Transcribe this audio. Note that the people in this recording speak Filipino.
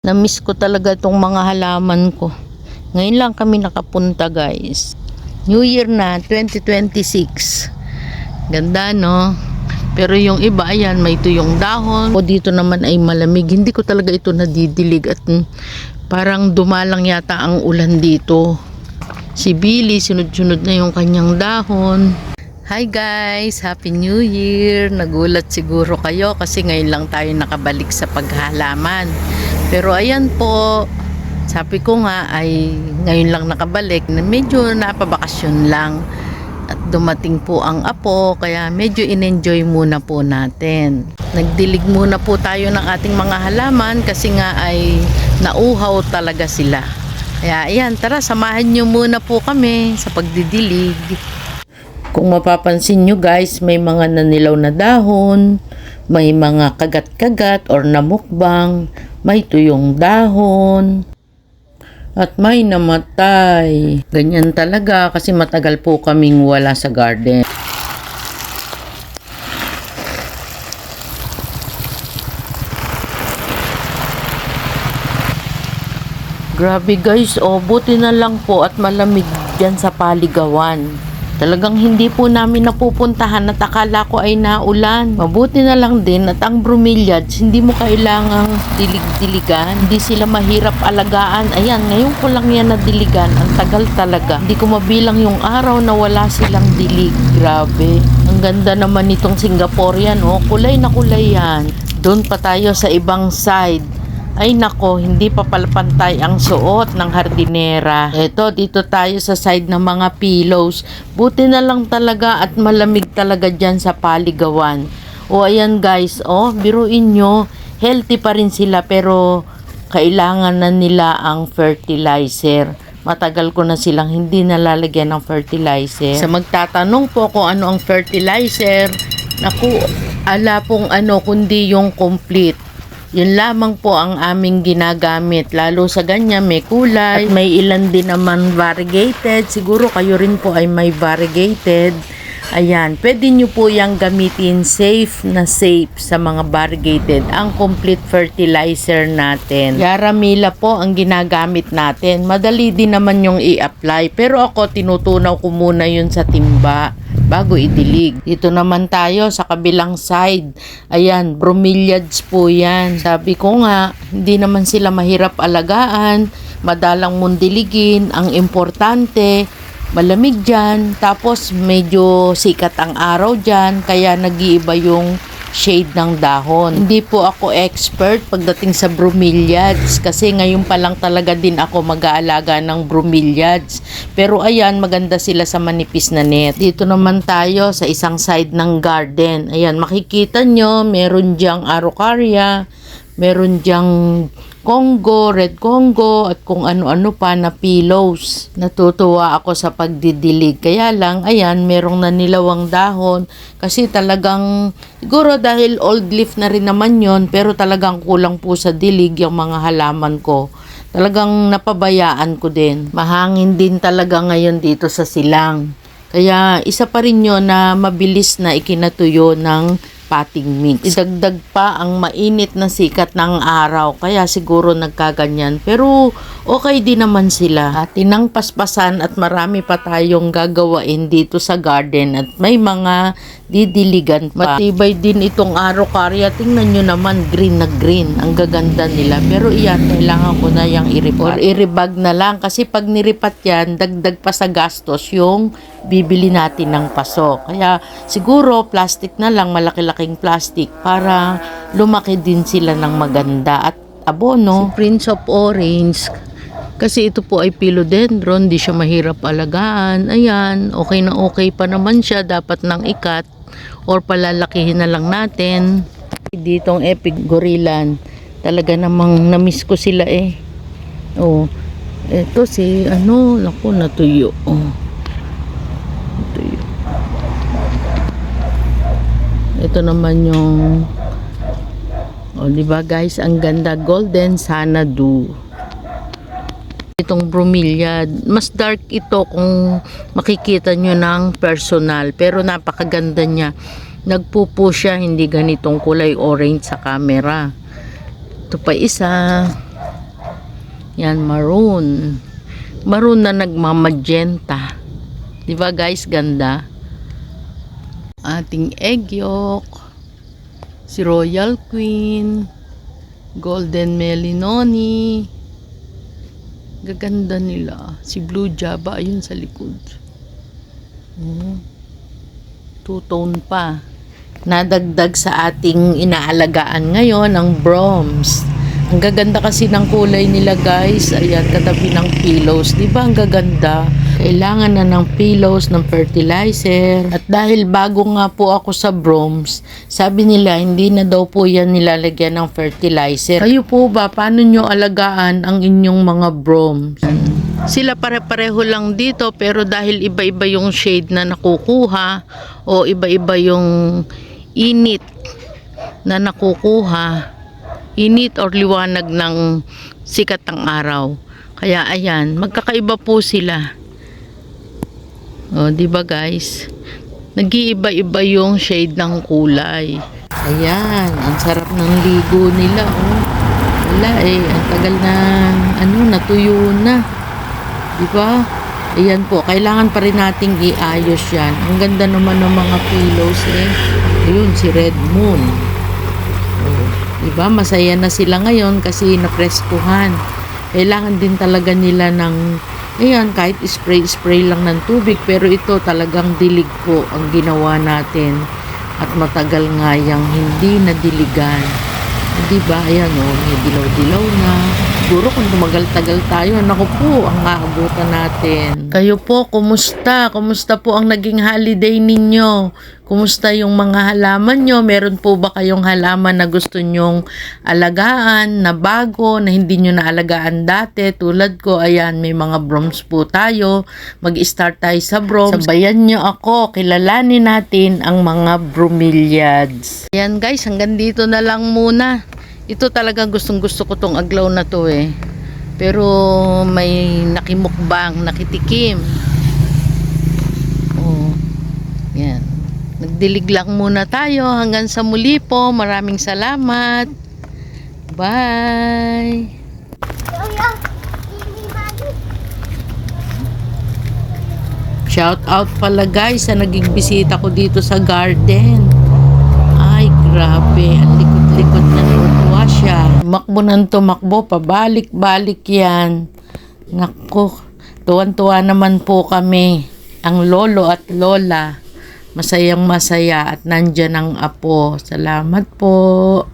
Na-miss ko talaga itong mga halaman ko. Ngayon lang kami nakapunta, guys. New Year na, 2026. Ganda, no? Pero yung iba, ayan, may tuyong dahon. O dito naman ay malamig. Hindi ko talaga ito nadidilig at parang dumalang yata ang ulan dito. Si Billy, sunod-sunod na yung kanyang dahon. Hi guys! Happy New Year! Nagulat siguro kayo kasi ngayon lang tayo nakabalik sa paghalaman. Pero ayan po, sabi ko nga ay ngayon lang nakabalik, na medyo napabakasyon lang. At dumating po ang apo, kaya medyo in-enjoy muna po natin. Nagdilig muna po tayo ng ating mga halaman kasi nga ay nauhaw talaga sila. Kaya ayan, tara samahan nyo muna po kami sa pagdidilig. Kung mapapansin nyo guys, may mga nanilaw na dahon, may mga kagat-kagat or namukbang, may tuyong dahon, at may namatay. Ganyan talaga kasi matagal po kaming wala sa garden. Grabe guys, buti na lang po at malamig dyan sa Paligawan. Talagang hindi po namin napupuntahan at akala ko ay naulan. Mabuti na lang din at ang bromeliads, hindi mo kailangang dilig-diligan. Hindi sila mahirap alagaan. Ayan, ngayon ko lang yan nadiligan. Ang tagal talaga. Hindi ko mabilang yung araw na wala silang dilig. Grabe. Ang ganda naman nitong Singaporean. Kulay na kulay yan. Doon pa tayo sa ibang side. Ay nako, hindi pa pala pantay ang suot ng hardinera. Eto, dito tayo sa side ng mga pillows. Buti na lang talaga at malamig talaga dyan sa Paligawan. Ayan guys, biruin nyo, healthy pa rin sila pero kailangan na nila ang fertilizer. Matagal ko na silang hindi nalalagyan ng fertilizer. Sa magtatanong po kung ano ang fertilizer, naku, ala pong kundi yung complete. Yun lamang po ang aming ginagamit. Lalo sa ganyan, may kulay. At may ilan din naman variegated. Siguro kayo rin po ay may variegated. Ayan, pwede nyo po yung gamitin safe na safe sa mga variegated. Ang complete fertilizer natin. Yaramila po ang ginagamit natin. Madali din naman yung i-apply. Pero ako, tinutunaw ko muna yun sa timba bago idilig. Dito naman tayo sa kabilang side. Ayan, bromeliads po yan. Sabi ko nga, hindi naman sila mahirap alagaan. Madalang mong diligin. Ang importante, malamig dyan. Tapos medyo sikat ang araw dyan. Kaya nag-iiba yung shade ng dahon. Hindi po ako expert pagdating sa bromeliads kasi ngayon pa lang talaga din ako mag-aalaga ng bromeliads. Pero ayan, maganda sila sa manipis na net. Dito naman tayo sa isang side ng garden. Ayan, makikita nyo, meron diyang araucaria, meron diyang Congo, red Congo, at kung ano-ano pa na pillows. Natutuwa ako sa pagdidilig. Kaya lang, ayan, merong nanilawang dahon. Kasi talagang, siguro dahil old leaf na rin naman yon, pero talagang kulang po sa dilig yung mga halaman ko. Talagang napabayaan ko din. Mahangin din talaga ngayon dito sa silang. Kaya isa pa rin yun na mabilis na ikinatuyo ng potting mix. Idagdag pa ang mainit na sikat ng araw, kaya siguro nagkaganyan. Pero okay din naman sila. Tinang paspasan at marami pa tayong gagawain dito sa garden at may mga didiligan pa. Matibay din itong araucaria. Tingnan nyo naman, green na green. Ang gaganda nila. Pero iyan, kailangan ko na yung iripat. Or iribag na lang kasi pag niripat yan, dagdag pa sa gastos yung bibili natin ng paso. Kaya siguro plastic na lang, malaki-laking plastic para lumaki din sila ng maganda. At abono, si Prince of Orange, kasi ito po ay philodendron, di siya mahirap alagaan. Ayan, okay na okay pa naman siya, dapat nang ikat or palalakihin na lang natin. Ditong Epigorillan, talaga namang namiss ko sila eto si naku, natuyo. Natuyo. Ito naman yung di ba guys, ang ganda, golden Xanadu. Itong bromeliad, mas dark ito kung makikita nyo ng personal, pero napakaganda niya. Nagpupo siya, hindi ganitong kulay orange sa camera. Ito pa isa. Yan, maroon. Maroon na nagmamagenta. Di ba guys, ganda? Ating egg yolk. Si Royal Queen. Golden Melinoni. Gaganda nila. Si Blue Java, ayun sa likod. Two-tone pa. Nadagdag sa ating inaalagaan ngayon ang Brahms. Ang gaganda kasi ng kulay nila guys. Ayan, katabi ng pillows. Diba ang gaganda? Kailangan na ng pillows, ng fertilizer. At dahil bago nga po ako sa Brahms, sabi nila hindi na daw po yan nilalagyan ng fertilizer. Kayo po ba, paano nyo alagaan ang inyong mga Brahms? Sila pare-pareho lang dito, pero dahil iba-iba yung shade na nakukuha o iba-iba yung init na nakukuha, init or liwanag ng sikat ng araw. Kaya ayan, magkakaiba po sila. O, di ba guys? Nag-iiba-iba yung shade ng kulay. Ayan, ang sarap ng ligo nila. Oh. Wala ang tagal na natuyo na. Di ba? Ayan po, kailangan pa rin nating iayos yan. Ang ganda naman ng mga pillows Ayun, si Red Moon. Oh, diba? Masaya na sila ngayon kasi napreskuhan. Kailangan din talaga nila ng, ayan, kahit spray lang ng tubig. Pero ito talagang dilig po ang ginawa natin. At matagal nga yung hindi nadiligan. Diba? Ayan, may dilaw-dilaw na. Siguro kung tumagal-tagal tayo, naku po, ang aabutan natin. Kayo po, kumusta? Kumusta po ang naging holiday ninyo? Kumusta yung mga halaman nyo? Meron po ba kayong halaman na gusto nyong alagaan, na bago, na hindi nyo naalagaan dati? Tulad ko, ayan, may mga Brahms po tayo. Mag-start tayo sa Brahms. Sabayan nyo ako, kilalanin natin ang mga bromeliads. Ayan guys, hanggang dito na lang muna. Ito talaga gustong-gusto ko tong aglaw na to Pero may nakimukbang, nakitikim. Oh, yan. Nagdilig lang muna tayo. Hanggang sa muli po. Maraming salamat. Bye! Shout out pala guys sa naging bisita ko dito sa garden. Ay, grabe. Ang likod-likod na tuwa siya. Tumakbo ng tumakbo. Pabalik-balik yan. Naku, tuwan-tuwa naman po kami. Ang lolo at lola. Masayang masaya at nandyan ang apo. Salamat po.